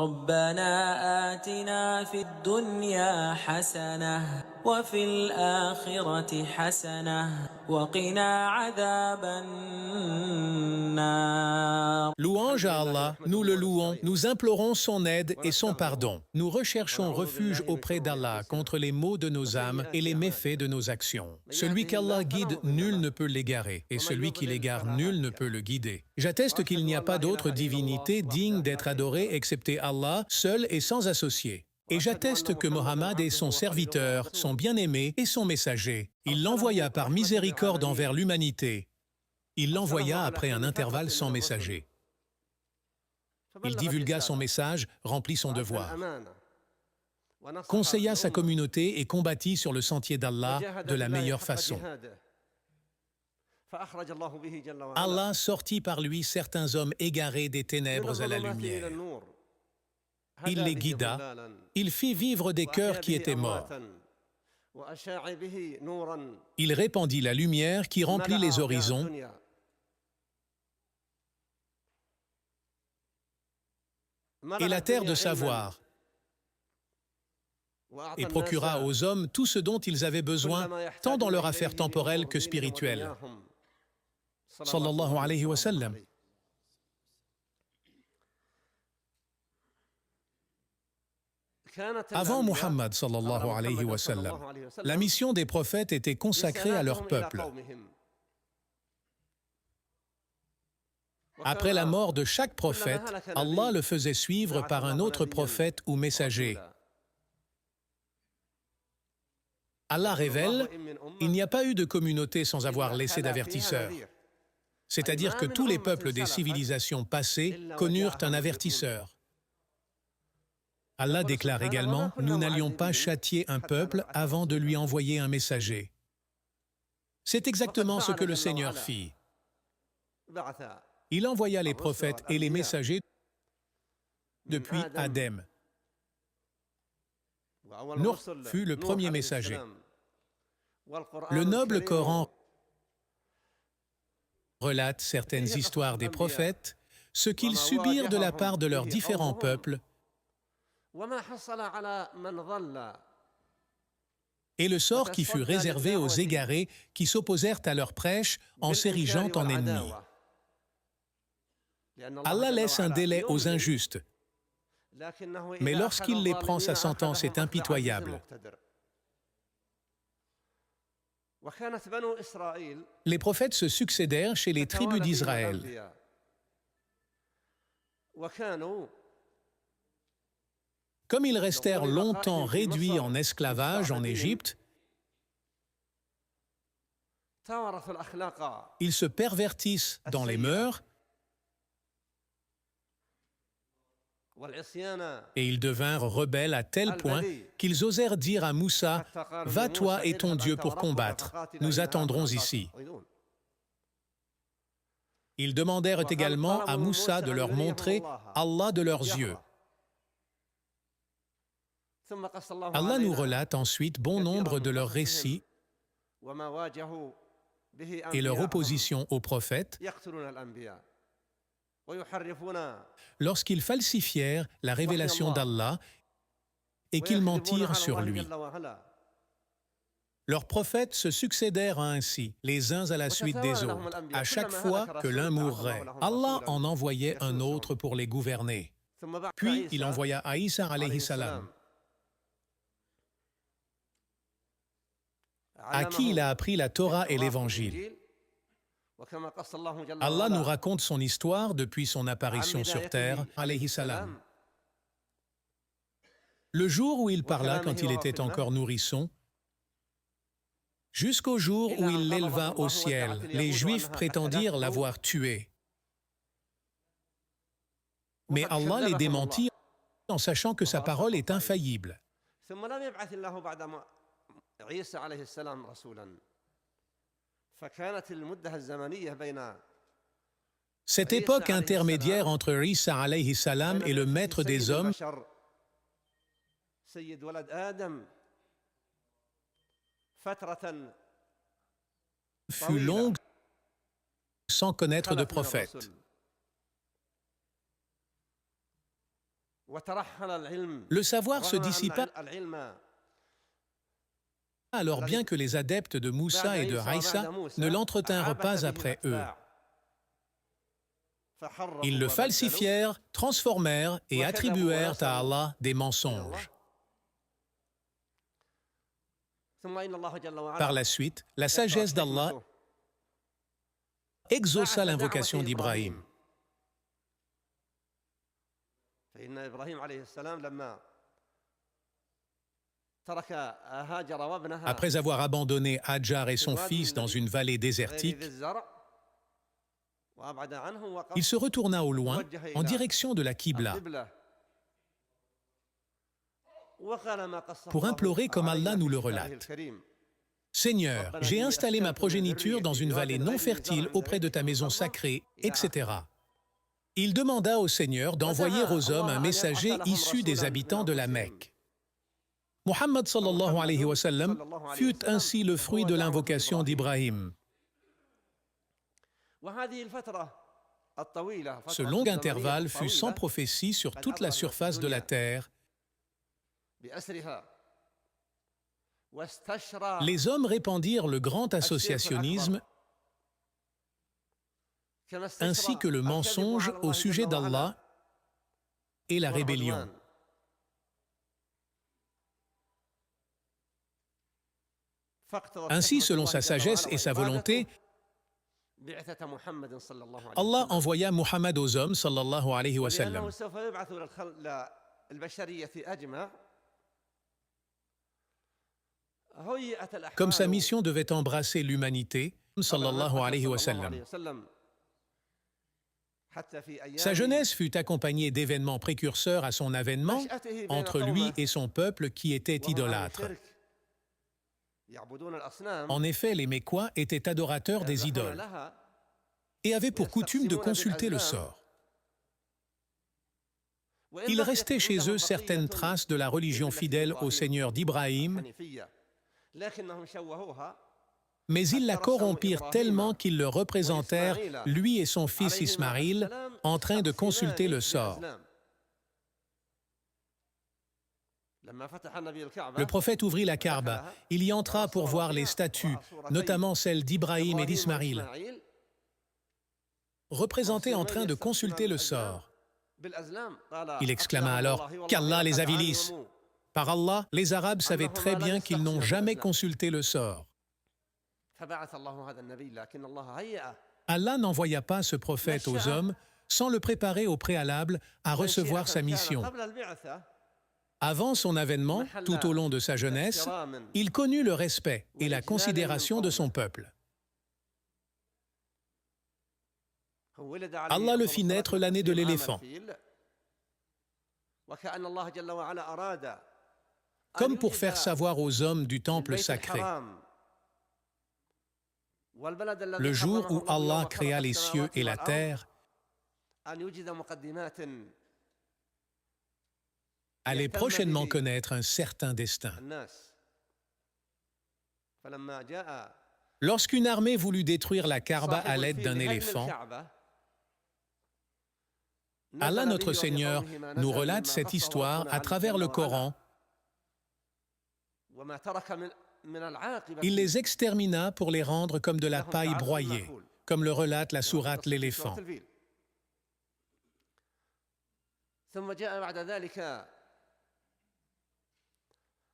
ربنا آتنا في الدنيا حسنة وفي الآخرة حسنة وقنا عذاب النار. Louange à Allah, nous le louons, nous implorons son aide et son pardon. Nous recherchons refuge auprès d'Allah contre les maux de nos âmes et les méfaits de nos actions. Celui qu'Allah guide, nul ne peut l'égarer, et celui qui l'égare, nul ne peut le guider. J'atteste qu'il n'y a pas d'autre divinité digne d'être adorée excepté Allah, seul et sans associé. Et j'atteste que Mohammed est son serviteur, son bien-aimé et son messager. Il l'envoya par miséricorde envers l'humanité. Il l'envoya après un intervalle sans messager. Il divulgua son message, remplit son devoir, conseilla sa communauté et combattit sur le sentier d'Allah de la meilleure façon. Allah sortit par lui certains hommes égarés des ténèbres à la lumière. Il les guida, il fit vivre des cœurs qui étaient morts. Il répandit la lumière qui remplit les horizons et la terre de savoir, et procura aux hommes tout ce dont ils avaient besoin, tant dans leur affaire temporelle que spirituelle. Sallallahu alayhi wa sallam. Avant Muhammad sallallahu alayhi wa sallam, la mission des prophètes était consacrée à leur peuple. Après la mort de chaque prophète, Allah le faisait suivre par un autre prophète ou messager. Allah révèle, il n'y a pas eu de communauté sans avoir laissé d'avertisseurs. C'est-à-dire que tous les peuples des civilisations passées connurent un avertisseur. Allah déclare également, nous n'allions pas châtier un peuple avant de lui envoyer un messager. C'est exactement ce que le Seigneur fit. Il envoya les prophètes et les messagers depuis Adem. Nuh fut le premier messager. Le noble Coran relate certaines histoires des prophètes, ce qu'ils subirent de la part de leurs différents peuples, et le sort qui fut réservé aux égarés qui s'opposèrent à leur prêche en s'érigeant en ennemis. Allah laisse un délai aux injustes, mais lorsqu'il les prend, sa sentence est impitoyable. Les prophètes se succédèrent chez les tribus d'Israël. Comme ils restèrent longtemps réduits en esclavage en Égypte, ils se pervertissent dans les mœurs et ils devinrent rebelles à tel point qu'ils osèrent dire à Moussa, « Va toi et ton Dieu pour combattre, nous attendrons ici. » Ils demandèrent également à Moussa de leur montrer Allah de leurs yeux. Allah nous relate ensuite bon nombre de leurs récits et leur opposition aux prophètes lorsqu'ils falsifièrent la révélation d'Allah et qu'ils mentirent sur lui. Leurs prophètes se succédèrent ainsi, les uns à la suite des autres. À chaque fois que l'un mourrait, Allah en envoyait un autre pour les gouverner. Puis il envoya Isa alayhi salam, à qui il a appris la Torah et l'Évangile. Allah nous raconte son histoire depuis son apparition sur terre, alayhi salam. Le jour où il parla quand il était encore nourrisson, jusqu'au jour où il l'éleva au ciel, les Juifs prétendirent l'avoir tué. Mais Allah les démentit en sachant que sa parole est infaillible. Cette époque intermédiaire entre Isa alayhi salam et le maître des hommes fut longue sans connaître de prophète. Le savoir se dissipa alors bien que les adeptes de Moussa et de Aïssa ne l'entretinrent pas après eux. Ils le falsifièrent, transformèrent et attribuèrent à Allah des mensonges. Par la suite, la sagesse d'Allah exauça l'invocation d'Ibrahim. Après avoir abandonné Hajar et son fils dans une vallée désertique, il se retourna au loin en direction de la Qibla pour implorer comme Allah nous le relate. « Seigneur, j'ai installé ma progéniture dans une vallée non fertile auprès de ta maison sacrée, etc. » Il demanda au Seigneur d'envoyer aux hommes un messager issu des habitants de la Mecque. Muhammad sallallahu alayhi wa sallam fut ainsi le fruit de l'invocation d'Ibrahim. Ce long intervalle fut sans prophétie sur toute la surface de la terre. Les hommes répandirent le grand associationnisme ainsi que le mensonge au sujet d'Allah et la rébellion. Ainsi, selon sa sagesse et sa volonté, Allah envoya Muhammad aux hommes, sallallahu alayhi wa sallam. Comme sa mission devait embrasser l'humanité, sallallahu alayhi wa sallam. Sa jeunesse fut accompagnée d'événements précurseurs à son avènement entre lui et son peuple qui était idolâtre. En effet, les Mécois étaient adorateurs des idoles et avaient pour coutume de consulter le sort. Il restait chez eux certaines traces de la religion fidèle au Seigneur d'Ibrahim, mais ils la corrompirent tellement qu'ils le représentèrent, lui et son fils Ismaïl, en train de consulter le sort. Le prophète ouvrit la Kaaba. Il y entra pour voir les statues, notamment celles d'Ibrahim et d'Ismaïl, représentées en train de consulter le sort. Il exclama alors « Qu'Allah les avilisse !» Par Allah, les Arabes savaient très bien qu'ils n'ont jamais consulté le sort. Allah n'envoya pas ce prophète aux hommes sans le préparer au préalable à recevoir sa mission. Avant son avènement, tout au long de sa jeunesse, il connut le respect et la considération de son peuple. Allah le fit naître l'année de l'éléphant. Comme pour faire savoir aux hommes du temple sacré. Le jour où Allah créa les cieux et la terre, allait prochainement connaître un certain destin. Lorsqu'une armée voulut détruire la Kaaba à l'aide d'un éléphant, Allah notre Seigneur nous relate cette histoire à travers le Coran. Il les extermina pour les rendre comme de la paille broyée, comme le relate la sourate l'éléphant.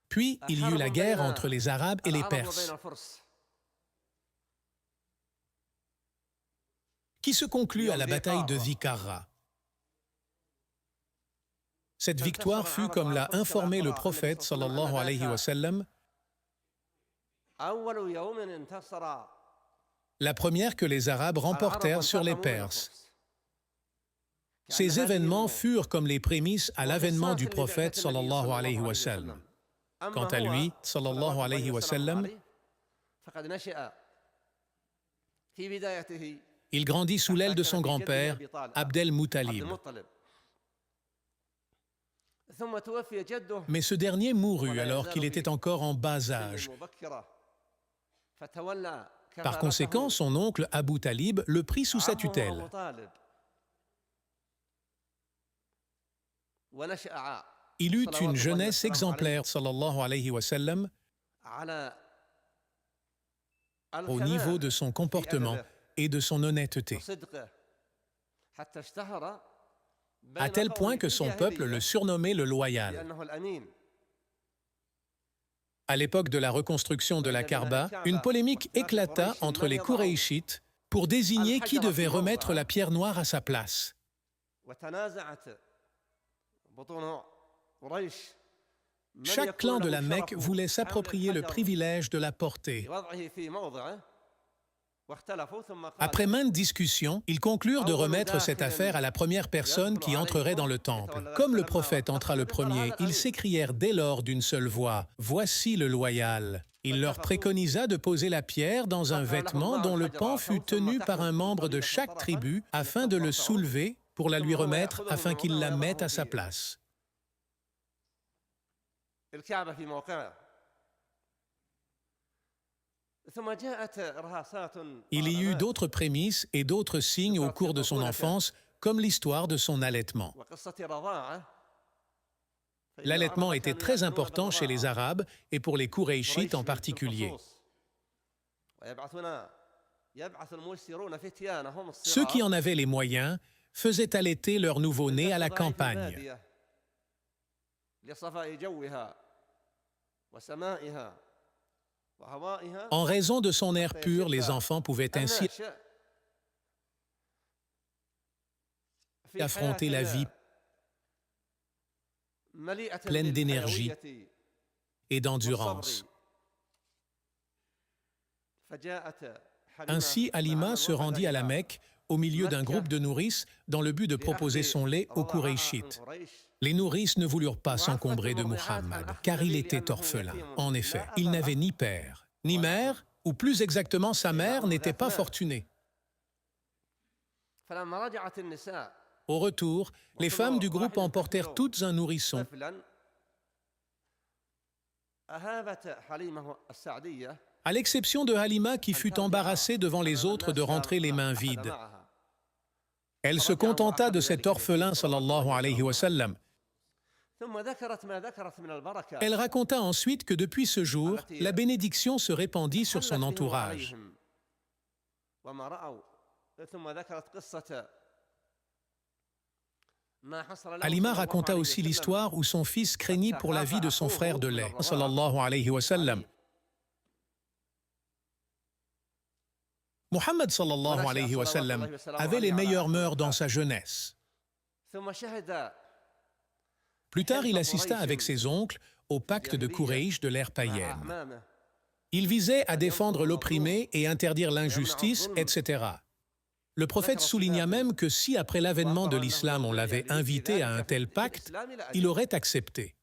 Puis il y eut la guerre entre les Arabes et les Perses, qui se conclut à la bataille de Zikarra. Cette victoire fut, comme l'a informé le prophète, sallallahu alayhi wa sallam, la première que les Arabes remportèrent sur les Perses. Ces événements furent comme les prémices à l'avènement du prophète, sallallahu alayhi wa sallam. Quant à lui, sallallahu alayhi wa sallam, il grandit sous l'aile de son grand-père, Abdel Muttalib. Mais ce dernier mourut alors qu'il était encore en bas âge. Par conséquent, son oncle Abu Talib le prit sous sa tutelle. Il eut une jeunesse exemplaire, sallallahu alayhi wa sallam, au niveau de son comportement et de son honnêteté, à tel point que son peuple le surnommait le loyal. À l'époque de la reconstruction de la Kaaba, une polémique éclata entre les Qurayshites pour désigner qui devait remettre la pierre noire à sa place. Chaque clan de la Mecque voulait s'approprier le privilège de la porter. Après maintes discussions, ils conclurent de remettre cette affaire à la première personne qui entrerait dans le temple. Comme le prophète entra le premier, ils s'écrièrent dès lors d'une seule voix « Voici le loyal ». Il leur préconisa de poser la pierre dans un vêtement dont le pan fut tenu par un membre de chaque tribu afin de le soulever pour la lui remettre afin qu'il la mette à sa place. Il y eut d'autres prémices et d'autres signes au cours de son enfance, comme l'histoire de son allaitement. L'allaitement était très important chez les Arabes et pour les Qurayshites en particulier. Ceux qui en avaient les moyens faisaient allaiter leur nouveau-né à la campagne. En raison de son air pur, les enfants pouvaient ainsi affronter la vie pleine d'énergie et d'endurance. Ainsi, Halima se rendit à la Mecque au milieu d'un groupe de nourrices dans le but de proposer son lait aux Qurayshites. Les nourrices ne voulurent pas s'encombrer de Muhammad, car il était orphelin. En effet, il n'avait ni père, ni mère, ou plus exactement, sa mère n'était pas fortunée. Au retour, les femmes du groupe emportèrent toutes un nourrisson. À l'exception de Halima qui fut embarrassée devant les autres de rentrer les mains vides. Elle se contenta de cet orphelin, sallallahu alayhi wa sallam. Elle raconta ensuite que depuis ce jour, la bénédiction se répandit sur son entourage. Halima raconta aussi l'histoire où son fils craignit pour la vie de son frère de lait, sallallahu alayhi wa sallam. Muhammad sallallahu alayhi wa sallam avait les meilleures mœurs dans sa jeunesse. Plus tard, il assista avec ses oncles au pacte de Quraysh de l'ère païenne. Il visait à défendre l'opprimé et interdire l'injustice, etc. Le prophète souligna même que si, après l'avènement de l'islam, on l'avait invité à un tel pacte, il aurait accepté.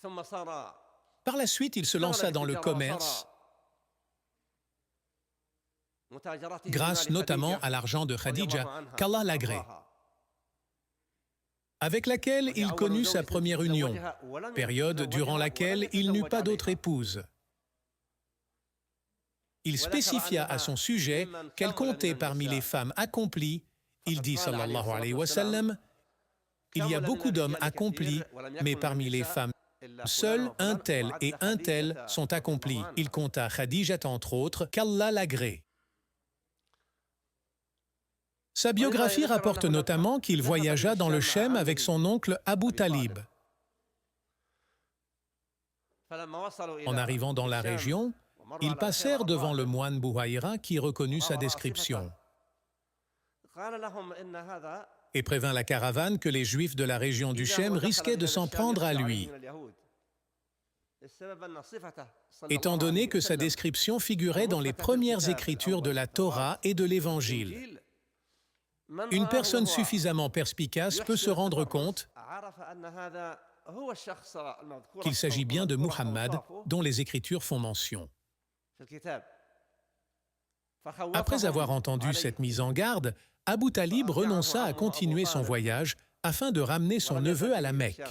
Par la suite, il se lança dans le commerce, grâce notamment à l'argent de Khadija, qu'Allah l'agrée, avec laquelle il connut sa première union, période durant laquelle il n'eut pas d'autre épouse. Il spécifia à son sujet qu'elle comptait parmi les femmes accomplies. Il dit, sallallahu alayhi wa sallam, « Il y a beaucoup d'hommes accomplis, mais parmi les femmes, seuls un tel et un tel sont accomplis. » Il compta Khadijat entre autres, qu'Allah l'agrée. Sa biographie rapporte notamment qu'il voyagea dans le Chem avec son oncle Abu Talib. En arrivant dans la région, ils passèrent devant le moine Bouhaïra qui reconnut sa description et prévint la caravane que les Juifs de la région du Chem risquaient de s'en prendre à lui, étant donné que sa description figurait dans les premières écritures de la Torah et de l'Évangile. Une personne suffisamment perspicace peut se rendre compte qu'il s'agit bien de Muhammad, dont les Écritures font mention. Après avoir entendu cette mise en garde, Abu Talib renonça à continuer son voyage afin de ramener son neveu à la Mecque.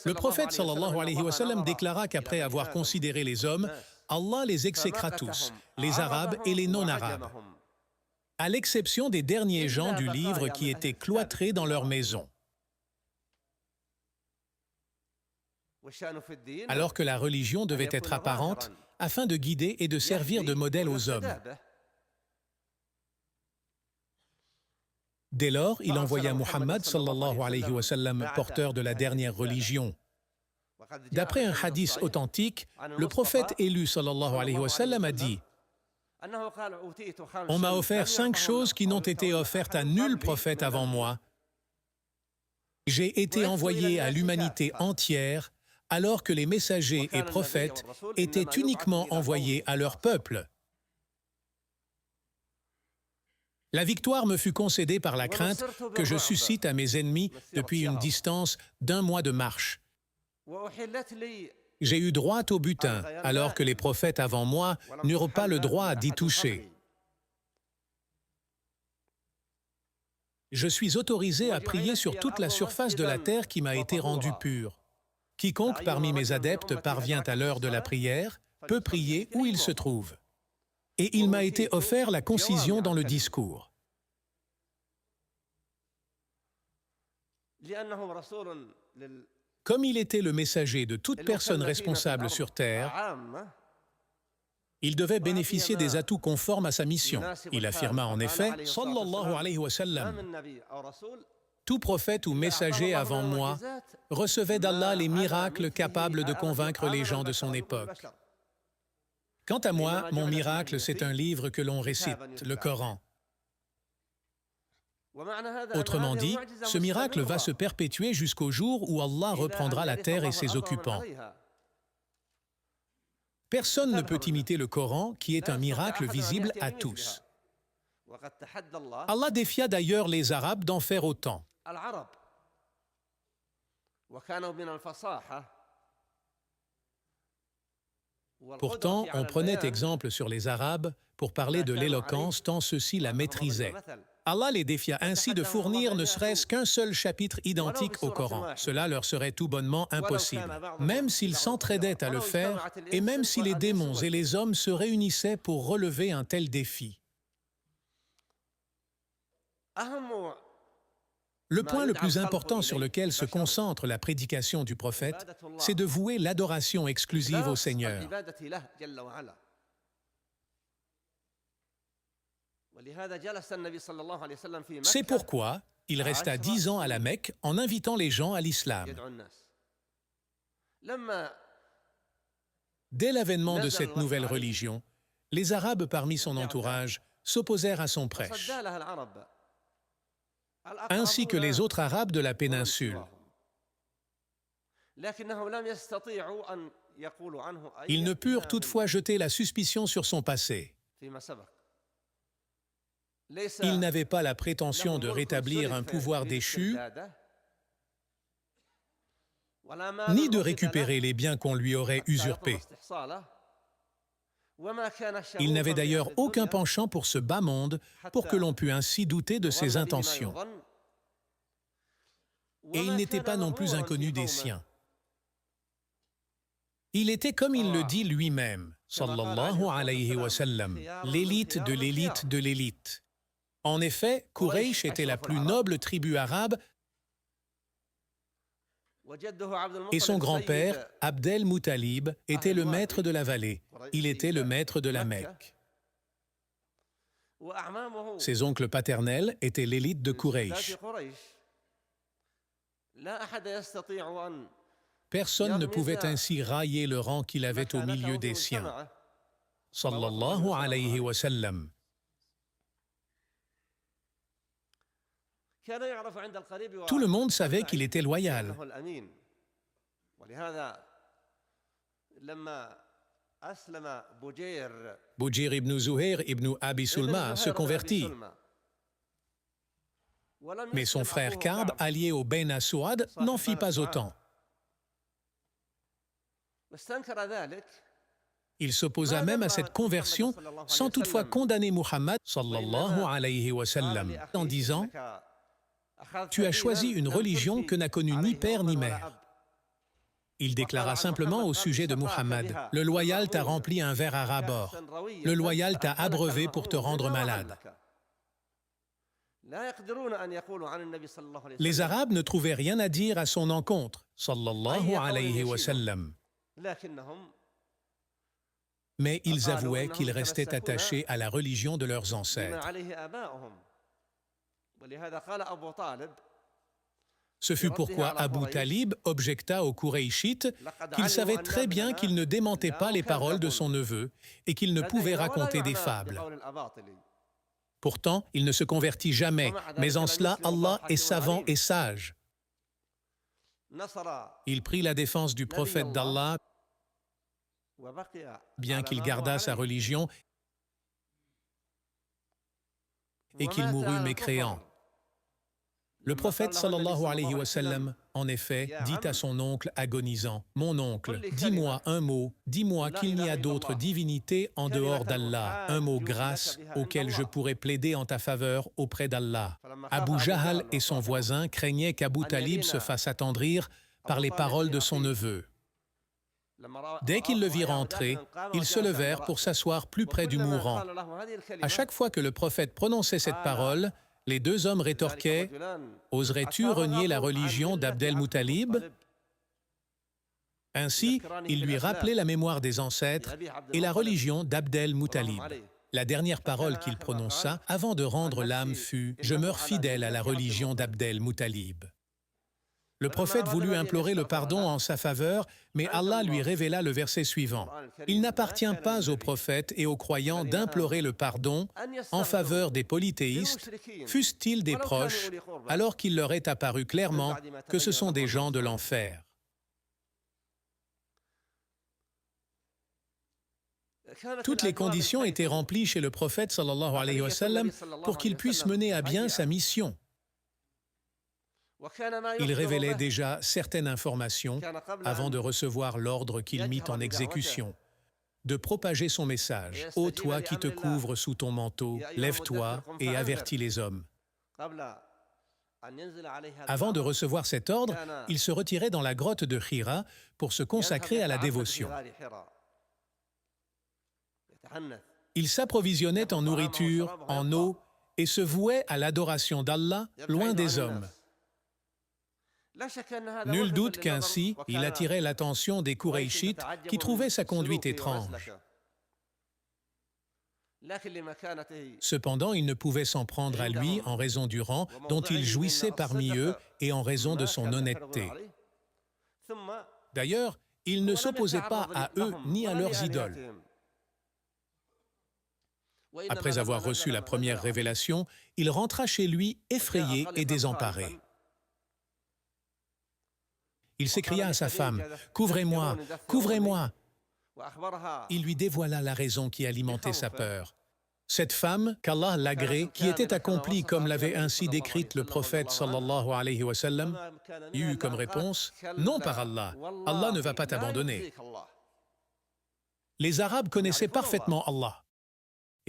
Le prophète sallallahu alayhi wa sallam déclara qu'après avoir considéré les hommes, Allah les exécra tous, les Arabes et les non-Arabes, à l'exception des derniers gens du livre qui étaient cloîtrés dans leur maison. Alors que la religion devait être apparente afin de guider et de servir de modèle aux hommes. Dès lors, il envoya Muhammad sallallahu alayhi wa sallam, porteur de la dernière religion. D'après un hadith authentique, le prophète élu sallallahu alayhi wa sallam a dit: « On m'a offert 5 choses qui n'ont été offertes à nul prophète avant moi. J'ai été envoyé à l'humanité entière, alors que les messagers et prophètes étaient uniquement envoyés à leur peuple. La victoire me fut concédée par la crainte que je suscite à mes ennemis depuis une distance d'1 mois de marche. J'ai eu droit au butin, alors que les prophètes avant moi n'eurent pas le droit d'y toucher. Je suis autorisé à prier sur toute la surface de la terre qui m'a été rendue pure. Quiconque parmi mes adeptes parvient à l'heure de la prière peut prier où il se trouve. Et il m'a été offert la concision dans le discours. Comme il était le messager de toute personne responsable sur terre, il devait bénéficier des atouts conformes à sa mission. Il affirma en effet, sallallahu alayhi wa sallam, « Tout prophète ou messager avant moi recevait d'Allah les miracles capables de convaincre les gens de son époque. Quant à moi, mon miracle, c'est un livre que l'on récite, le Coran. Autrement dit, ce miracle va se perpétuer jusqu'au jour où Allah reprendra la terre et ses occupants. Personne ne peut imiter le Coran, qui est un miracle visible à tous. Allah défia d'ailleurs les Arabes d'en faire autant. Pourtant, on prenait exemple sur les Arabes pour parler de l'éloquence tant ceux-ci la maîtrisaient. Allah les défia ainsi de fournir ne serait-ce qu'un seul chapitre identique au Coran. Cela leur serait tout bonnement impossible, même s'ils s'entraidaient à le faire et même si les démons et les hommes se réunissaient pour relever un tel défi. Le point le plus important sur lequel se concentre la prédication du prophète, c'est de vouer l'adoration exclusive au Seigneur. C'est pourquoi il resta 10 ans à la Mecque en invitant les gens à l'islam. Dès l'avènement de cette nouvelle religion, les Arabes parmi son entourage s'opposèrent à son prêche, ainsi que les autres Arabes de la péninsule. Ils ne purent toutefois jeter la suspicion sur son passé. Il n'avait pas la prétention de rétablir un pouvoir déchu, ni de récupérer les biens qu'on lui aurait usurpés. Il n'avait d'ailleurs aucun penchant pour ce bas monde pour que l'on pût ainsi douter de ses intentions. Et il n'était pas non plus inconnu des siens. Il était, comme il le dit lui-même, sallallahu alayhi wa sallam, l'élite de l'élite de l'élite. En effet, Quraysh était la plus noble tribu arabe et son grand-père, Abd el-Muttalib, était le maître de la vallée. Il était le maître de la Mecque. Ses oncles paternels étaient l'élite de Quraysh. Personne ne pouvait ainsi railler le rang qu'il avait au milieu des siens. Sallallahu alayhi wa sallam. Tout le monde savait qu'il était loyal. Bujir ibn Zuhair ibn Abi Sulma se convertit. Mais son frère Ka'b, allié au Ben Aswad, n'en fit pas autant. Il s'opposa même à cette conversion sans toutefois condamner Muhammad sallallahu alayhi wa sallam en disant « Tu as choisi une religion que n'a connue ni père ni mère. Il déclara simplement au sujet de Muhammad, « Le loyal t'a rempli un verre à ras-bord. Le loyal t'a abreuvé pour te rendre malade. » Les Arabes ne trouvaient rien à dire à son encontre, sallallahu alayhi wa sallam. Mais ils avouaient qu'ils restaient attachés à la religion de leurs ancêtres. Ce fut pourquoi Abu Talib objecta aux Qurayshites qu'il savait très bien qu'il ne démentait pas les paroles de son neveu et qu'il ne pouvait raconter des fables. Pourtant, il ne se convertit jamais, mais en cela, Allah est savant et sage. Il prit la défense du prophète d'Allah, bien qu'il gardât sa religion et qu'il mourût mécréant. Le prophète sallallahu alayhi wa sallam, en effet, dit à son oncle agonisant, « Mon oncle, dis-moi un mot, dis-moi qu'il n'y a d'autre divinité en dehors d'Allah, un mot grâce auquel je pourrais plaider en ta faveur auprès d'Allah. » Abu Jahal et son voisin craignaient qu'Abu Talib se fasse attendrir par les paroles de son neveu. Dès qu'ils le virent entrer, ils se levèrent pour s'asseoir plus près du mourant. À chaque fois que le prophète prononçait cette parole, les deux hommes rétorquaient « Oserais-tu renier la religion d'Abd-el-Muttalib » Ainsi, il lui rappelait la mémoire des ancêtres et la religion d'Abd-el-Muttalib. La dernière parole qu'il prononça avant de rendre l'âme fut « Je meurs fidèle à la religion d'Abd-el-Muttalib ». Le prophète voulut implorer le pardon en sa faveur, mais Allah lui révéla le verset suivant. Il n'appartient pas aux prophètes et aux croyants d'implorer le pardon en faveur des polythéistes, fussent-ils des proches, alors qu'il leur est apparu clairement que ce sont des gens de l'enfer. Toutes les conditions étaient remplies chez le prophète sallallahu alayhi wa sallam pour qu'il puisse mener à bien sa mission. Il révélait déjà certaines informations avant de recevoir l'ordre qu'il mit en exécution, de propager son message. « Ô toi qui te couvres sous ton manteau, lève-toi et avertis les hommes. » Avant de recevoir cet ordre, il se retirait dans la grotte de Hira pour se consacrer à la dévotion. Il s'approvisionnait en nourriture, en eau et se vouait à l'adoration d'Allah loin des hommes. Nul doute qu'ainsi, il attirait l'attention des Qurayshites qui trouvaient sa conduite étrange. Cependant, il ne pouvait s'en prendre à lui en raison du rang dont il jouissait parmi eux et en raison de son honnêteté. D'ailleurs, il ne s'opposait pas à eux ni à leurs idoles. Après avoir reçu la première révélation, il rentra chez lui effrayé et désemparé. Il s'écria à sa femme, « Couvrez-moi, couvrez-moi !» Il lui dévoila la raison qui alimentait sa peur. Cette femme, qu'Allah l'agrée, qui était accomplie comme l'avait ainsi décrite le prophète sallallahu alayhi wa sallam, eut comme réponse, « Non par Allah, Allah ne va pas t'abandonner. » Les Arabes connaissaient parfaitement Allah.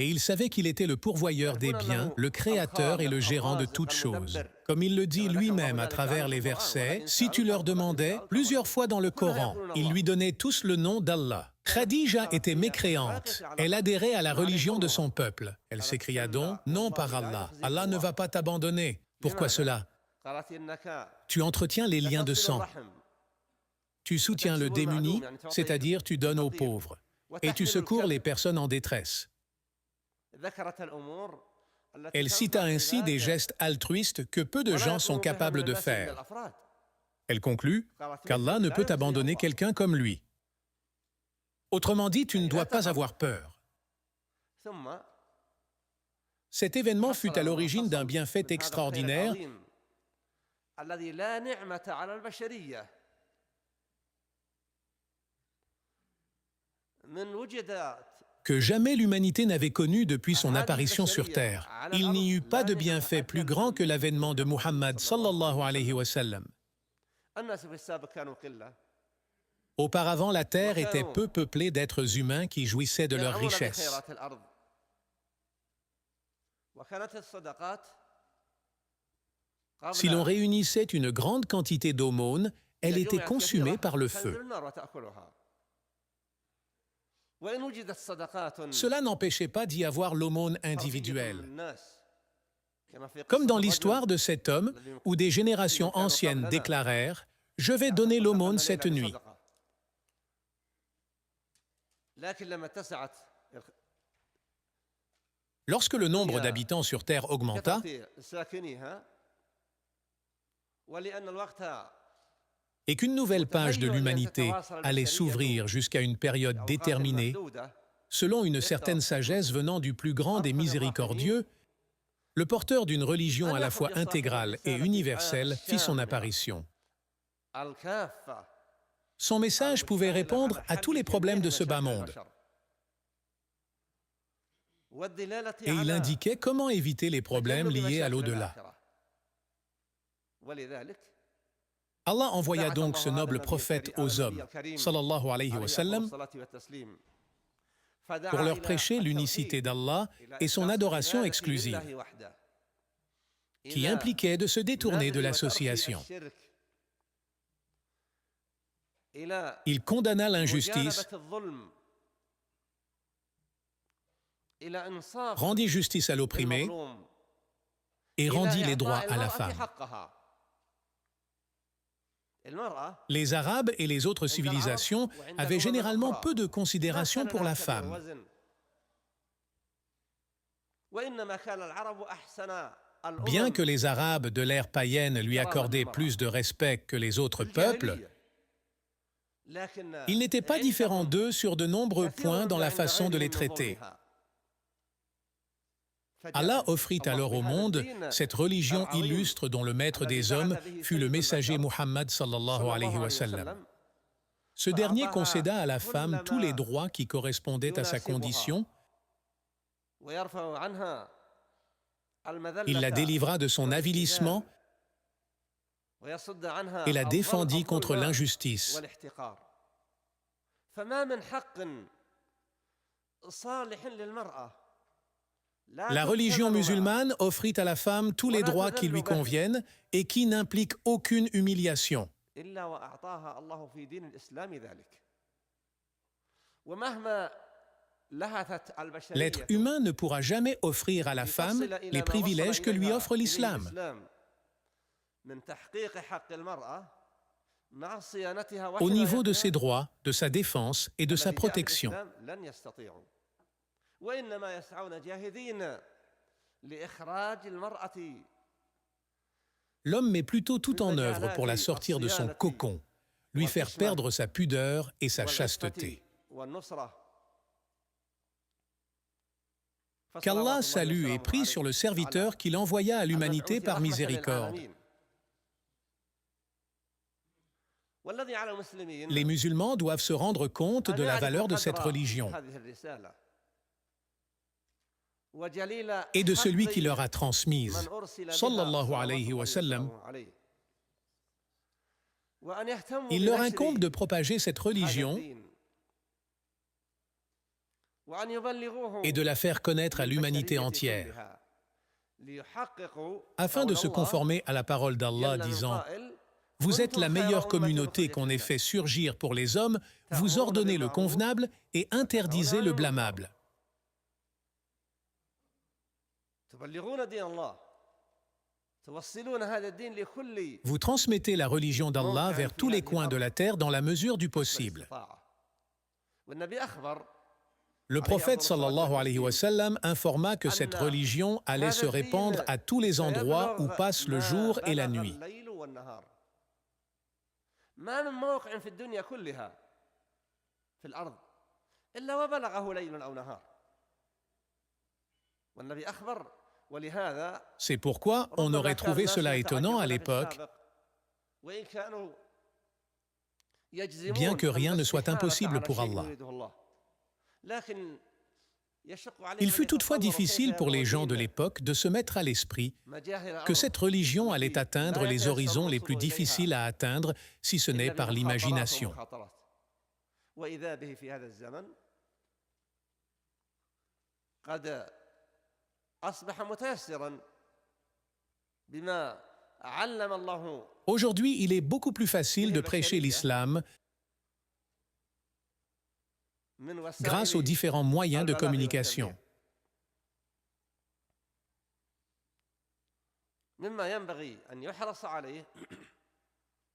Et ils savaient qu'il était le pourvoyeur des biens, le créateur et le gérant de toutes choses. Comme il le dit lui-même à travers les versets, si tu leur demandais, plusieurs fois dans le Coran, ils lui donnaient tous le nom d'Allah. Khadija était mécréante. Elle adhérait à la religion de son peuple. Elle s'écria donc, non par Allah, Allah ne va pas t'abandonner. Pourquoi cela? Tu entretiens les liens de sang. Tu soutiens le démuni, c'est-à-dire tu donnes aux pauvres. Et tu secours les personnes en détresse. Elle cita ainsi des gestes altruistes que peu de gens sont capables de faire. Elle conclut qu'Allah ne peut abandonner quelqu'un comme lui. Autrement dit, tu ne dois pas avoir peur. Cet événement fut à l'origine d'un bienfait extraordinaire que jamais l'humanité n'avait connu depuis son apparition sur Terre. Il n'y eut pas de bienfait plus grand que l'avènement de Muhammad sallallahu alayhi wa sallam. Auparavant, la Terre était peu peuplée d'êtres humains qui jouissaient de leurs richesses. Si l'on réunissait une grande quantité d'aumônes, elle était consumée par le feu. Cela n'empêchait pas d'y avoir l'aumône individuelle. Comme dans l'histoire de cet homme où des générations anciennes déclarèrent « Je vais donner l'aumône cette nuit ». Lorsque le nombre d'habitants sur Terre augmenta, et qu'une nouvelle page de l'humanité allait s'ouvrir jusqu'à une période déterminée, selon une certaine sagesse venant du plus grand des miséricordieux, le porteur d'une religion à la fois intégrale et universelle fit son apparition. Son message pouvait répondre à tous les problèmes de ce bas monde. Et il indiquait comment éviter les problèmes liés à l'au-delà. Allah envoya donc ce noble prophète aux hommes, sallallahu alayhi wa sallam, pour leur prêcher l'unicité d'Allah et son adoration exclusive, qui impliquait de se détourner de l'association. Il condamna l'injustice, rendit justice à l'opprimé et rendit les droits à la femme. Les Arabes et les autres civilisations avaient généralement peu de considération pour la femme. Bien que les Arabes de l'ère païenne lui accordaient plus de respect que les autres peuples, il n'était pas différent d'eux sur de nombreux points dans la façon de les traiter. Allah offrit alors au monde cette religion illustre dont le maître des hommes fut le messager Muhammad sallallahu alayhi wa sallam. Ce dernier concéda à la femme tous les droits qui correspondaient à sa condition. Il la délivra de son avilissement et la défendit contre l'injustice. La religion musulmane offrit à la femme tous les droits qui lui conviennent et qui n'impliquent aucune humiliation. L'être humain ne pourra jamais offrir à la femme les privilèges que lui offre l'islam. Au niveau de ses droits, de sa défense et de sa protection. L'homme met plutôt tout en œuvre pour la sortir de son cocon, lui faire perdre sa pudeur et sa chasteté. Qu'Allah salue et prie sur le serviteur qu'il envoya à l'humanité par miséricorde. Les musulmans doivent se rendre compte de la valeur de cette religion et de celui qui leur a transmise, sallallahu alayhi wa sallam. Il leur incombe de propager cette religion et de la faire connaître à l'humanité entière, afin de se conformer à la parole d'Allah disant « Vous êtes la meilleure communauté qu'on ait fait surgir pour les hommes, vous ordonnez le convenable et interdisez le blâmable. » Vous transmettez la religion d'Allah vers tous les coins de la terre dans la mesure du possible. Le prophète sallallahu alayhi wa sallam informa que cette religion allait se répandre à tous les endroits où passe le jour et la nuit. C'est pourquoi on aurait trouvé cela étonnant à l'époque, bien que rien ne soit impossible pour Allah. Il fut toutefois difficile pour les gens de l'époque de se mettre à l'esprit que cette religion allait atteindre les horizons les plus difficiles à atteindre, si ce n'est par l'imagination. Aujourd'hui, il est beaucoup plus facile de prêcher l'islam grâce aux différents moyens de communication.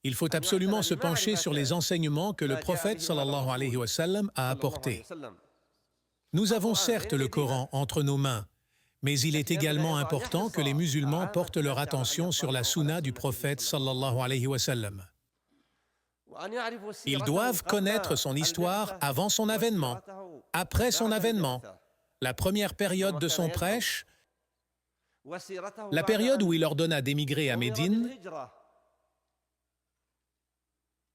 Il faut absolument se pencher sur les enseignements que le prophète sallallahu alayhi wa sallam a apportés. Nous avons certes le Coran entre nos mains, mais il est également important que les musulmans portent leur attention sur la sunna du prophète sallallahu alayhi wa sallam. Ils doivent connaître son histoire avant son avènement, après son avènement, la première période de son prêche, la période où il ordonna d'émigrer à Médine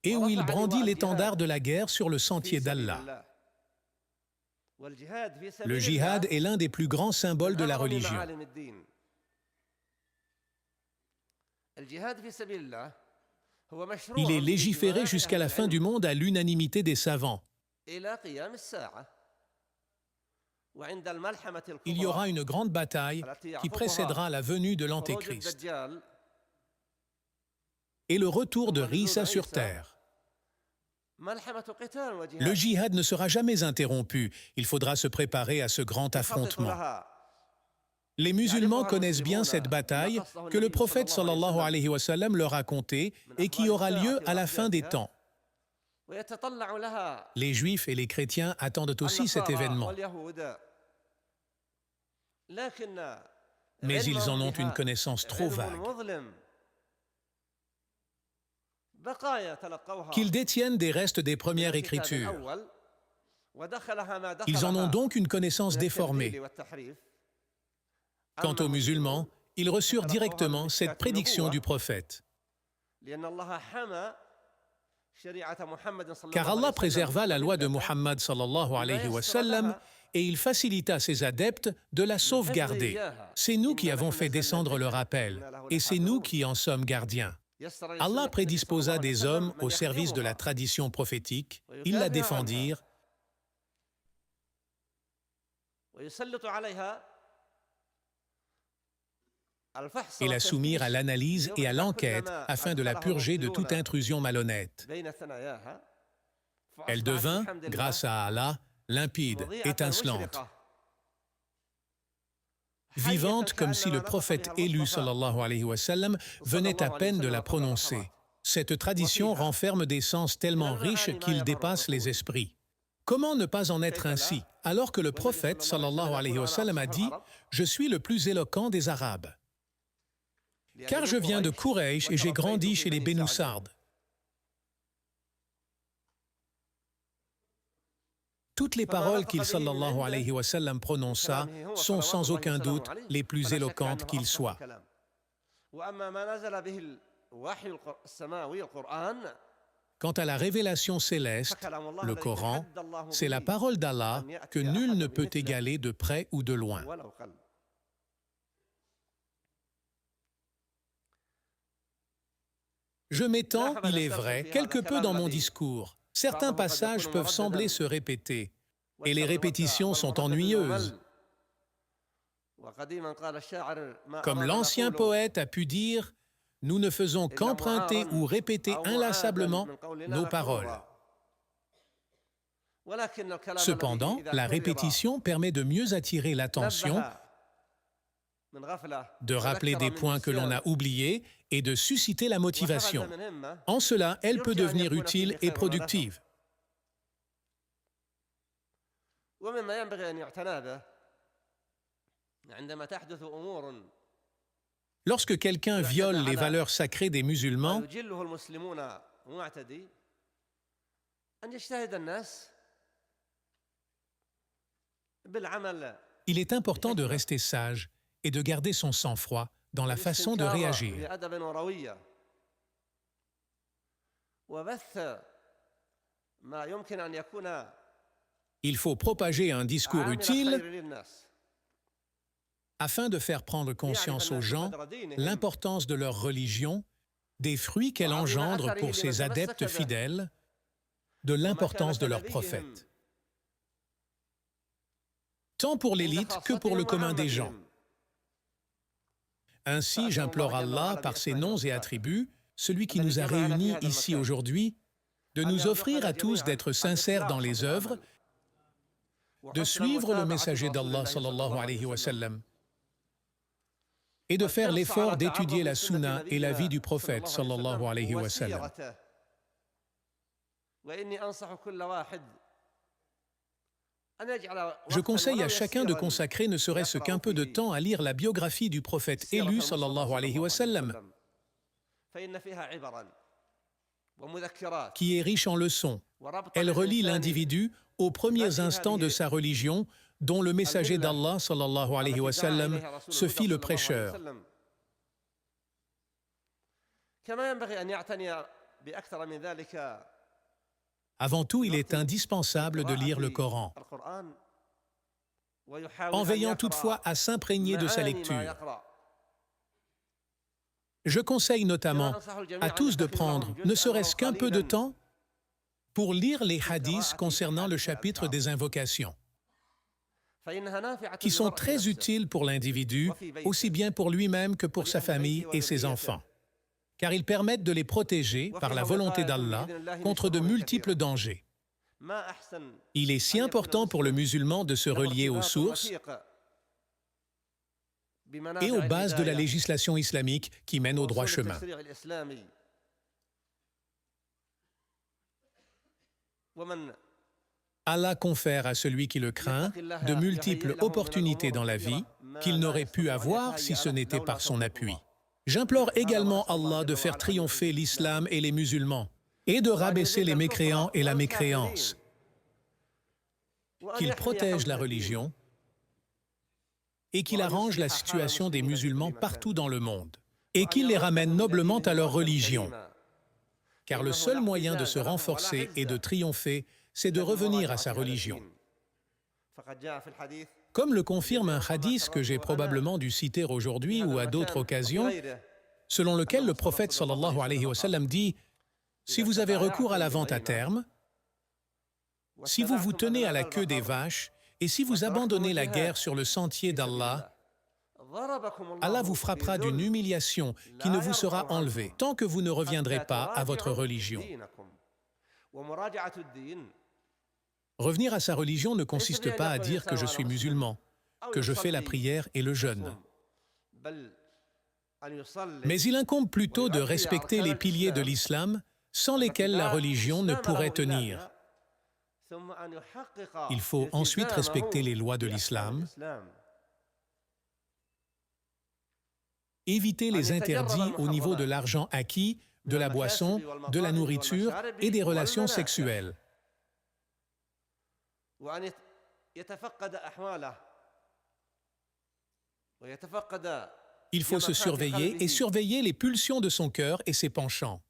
et où il brandit l'étendard de la guerre sur le sentier d'Allah. Le djihad est l'un des plus grands symboles de la religion. Il est légiféré jusqu'à la fin du monde à l'unanimité des savants. Il y aura une grande bataille qui précédera la venue de l'Antéchrist et le retour de Isa sur terre. Le djihad ne sera jamais interrompu. Il faudra se préparer à ce grand affrontement. Les musulmans connaissent bien cette bataille que le prophète sallallahu alayhi wa sallam leur a contée et qui aura lieu à la fin des temps. Les juifs et les chrétiens attendent aussi cet événement. Mais ils en ont une connaissance trop vague. Qu'ils détiennent des restes des premières écritures. Ils en ont donc une connaissance déformée. Quant aux musulmans, ils reçurent directement cette prédiction du prophète. Car Allah préserva la loi de Muhammad sallallahu alayhi wa sallam et il facilita ses adeptes de la sauvegarder. C'est nous qui avons fait descendre le rappel et c'est nous qui en sommes gardiens. Allah prédisposa des hommes au service de la tradition prophétique, ils la défendirent et la soumirent à l'analyse et à l'enquête afin de la purger de toute intrusion malhonnête. Elle devint, grâce à Allah, limpide, étincelante, vivante comme si le prophète élu sallallahu alayhi wa sallam venait à peine de la prononcer. Cette tradition renferme des sens tellement riches qu'ils dépassent les esprits. Comment ne pas en être ainsi, alors que le prophète sallallahu alayhi wa sallam a dit « Je suis le plus éloquent des Arabes ». Car je viens de Quraysh et j'ai grandi chez les Benu Sa'd. Toutes les paroles qu'il sallallahu alayhi wa sallam prononça sont sans aucun doute les plus éloquentes qu'il soit. Quant à la révélation céleste, le Coran, c'est la parole d'Allah que nul ne peut égaler de près ou de loin. Je m'étends, il est vrai, quelque peu dans mon discours. Certains passages peuvent sembler se répéter, et les répétitions sont ennuyeuses. Comme l'ancien poète a pu dire, nous ne faisons qu'emprunter ou répéter inlassablement nos paroles. Cependant, la répétition permet de mieux attirer l'attention, de rappeler des points que l'on a oubliés et de susciter la motivation. En cela, elle peut devenir utile et productive. Lorsque quelqu'un viole les valeurs sacrées des musulmans, il est important de rester sage et de garder son sang-froid dans la façon de réagir. Il faut propager un discours utile afin de faire prendre conscience aux gens l'importance de leur religion, des fruits qu'elle engendre pour ses adeptes fidèles, de l'importance de leur prophète, tant pour l'élite que pour le commun des gens. Ainsi, j'implore Allah, par ses noms et attributs, celui qui nous a réunis ici aujourd'hui, de nous offrir à tous d'être sincères dans les œuvres, de suivre le messager d'Allah sallallahu alayhi wa sallam et de faire l'effort d'étudier la sunna et la vie du prophète sallallahu alayhi wa sallam. Je conseille à chacun de consacrer ne serait-ce qu'un peu de temps à lire la biographie du prophète élu sallallahu alayhi wa sallam, qui est riche en leçons. Elle relie l'individu aux premiers instants de sa religion, dont le messager d'Allah sallallahu alayhi wa sallam se fit le prêcheur. Avant tout, il est indispensable de lire le Coran, en veillant toutefois à s'imprégner de sa lecture. Je conseille notamment à tous de prendre, ne serait-ce qu'un peu de temps, pour lire les hadiths concernant le chapitre des invocations, qui sont très utiles pour l'individu, aussi bien pour lui-même que pour sa famille et ses enfants, car ils permettent de les protéger, par la volonté d'Allah, contre de multiples dangers. Il est si important pour le musulman de se relier aux sources et aux bases de la législation islamique qui mène au droit chemin. Allah confère à celui qui le craint de multiples opportunités dans la vie qu'il n'aurait pu avoir si ce n'était par son appui. J'implore également Allah de faire triompher l'islam et les musulmans et de rabaisser les mécréants et la mécréance, qu'il protège la religion et qu'il arrange la situation des musulmans partout dans le monde et qu'il les ramène noblement à leur religion. Car le seul moyen de se renforcer et de triompher, c'est de revenir à sa religion. Comme le confirme un hadith que j'ai probablement dû citer aujourd'hui ou à d'autres occasions, selon lequel le prophète sallallahu alayhi wa sallam dit « Si vous avez recours à la vente à terme, si vous vous tenez à la queue des vaches et si vous abandonnez la guerre sur le sentier d'Allah, Allah vous frappera d'une humiliation qui ne vous sera enlevée tant que vous ne reviendrez pas à votre religion. » Revenir à sa religion ne consiste pas à dire que je suis musulman, que je fais la prière et le jeûne. Mais il incombe plutôt de respecter les piliers de l'islam sans lesquels la religion ne pourrait tenir. Il faut ensuite respecter les lois de l'islam, éviter les interdits au niveau de l'argent acquis, de la boisson, de la nourriture et des relations sexuelles. Il faut se surveiller et surveiller les pulsions de son cœur et ses penchants.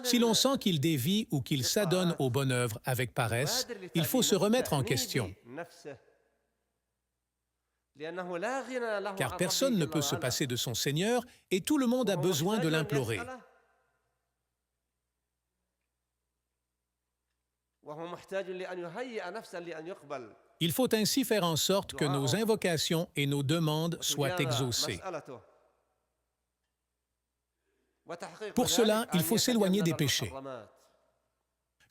Si l'on sent qu'il dévie ou qu'il s'adonne aux bonnes œuvres avec paresse, il faut se remettre en question. Car personne ne peut se passer de son Seigneur et tout le monde a besoin de l'implorer. Il faut ainsi faire en sorte que nos invocations et nos demandes soient exaucées. Pour cela, il faut s'éloigner des péchés.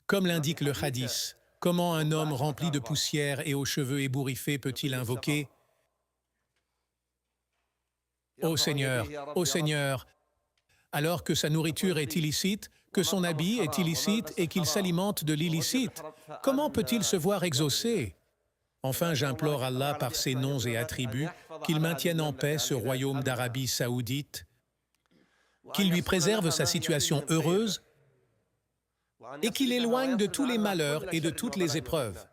Comme l'indique le hadith, comment un homme rempli de poussière et aux cheveux ébouriffés peut-il invoquer « Ô Seigneur, ô Seigneur », alors que sa nourriture est illicite, que son habit est illicite et qu'il s'alimente de l'illicite, comment peut-il se voir exaucé? Enfin, j'implore Allah par ses noms et attributs qu'il maintienne en paix ce royaume d'Arabie saoudite, qu'il lui préserve sa situation heureuse et qu'il éloigne de tous les malheurs et de toutes les épreuves,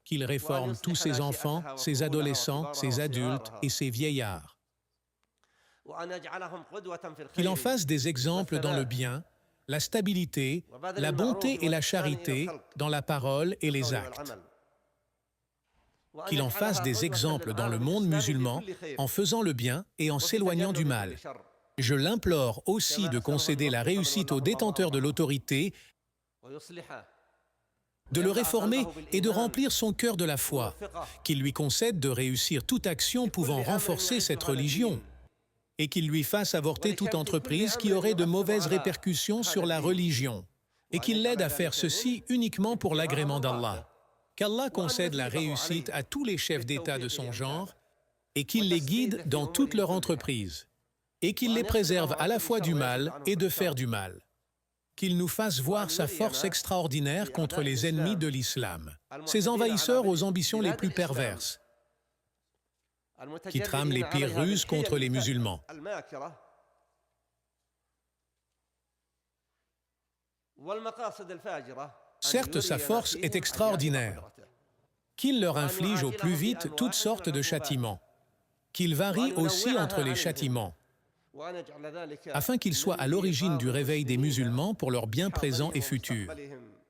qu'il réforme tous ses enfants, ses adolescents, ses adultes et ses vieillards, qu'il en fasse des exemples dans le bien, la stabilité, la bonté et la charité dans la parole et les actes, qu'il en fasse des exemples dans le monde musulman en faisant le bien et en s'éloignant du mal. Je l'implore aussi de concéder la réussite aux détenteurs de l'autorité de le réformer et de remplir son cœur de la foi, qu'il lui concède de réussir toute action pouvant renforcer cette religion, et qu'il lui fasse avorter toute entreprise qui aurait de mauvaises répercussions sur la religion, et qu'il l'aide à faire ceci uniquement pour l'agrément d'Allah. Qu'Allah concède la réussite à tous les chefs d'État de son genre, et qu'il les guide dans toute leur entreprise, et qu'il les préserve à la fois du mal et de faire du mal. Qu'il nous fasse voir sa force extraordinaire contre les ennemis de l'islam, ces envahisseurs aux ambitions les plus perverses, qui trament les pires ruses contre les musulmans. Certes, sa force est extraordinaire, qu'il leur inflige au plus vite toutes sortes de châtiments, qu'il varie aussi entre les châtiments, afin qu'il soit à l'origine du réveil des musulmans pour leur bien présent et futur.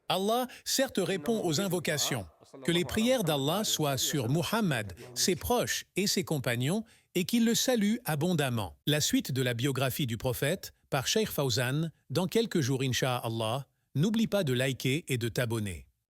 Allah, certes, répond aux invocations. Que les prières d'Allah soient sur Muhammad, ses proches et ses compagnons, et qu'il le salue abondamment. La suite de la biographie du prophète, par Cheikh Fawzan, dans quelques jours, Inch'Allah. N'oublie pas de liker et de t'abonner.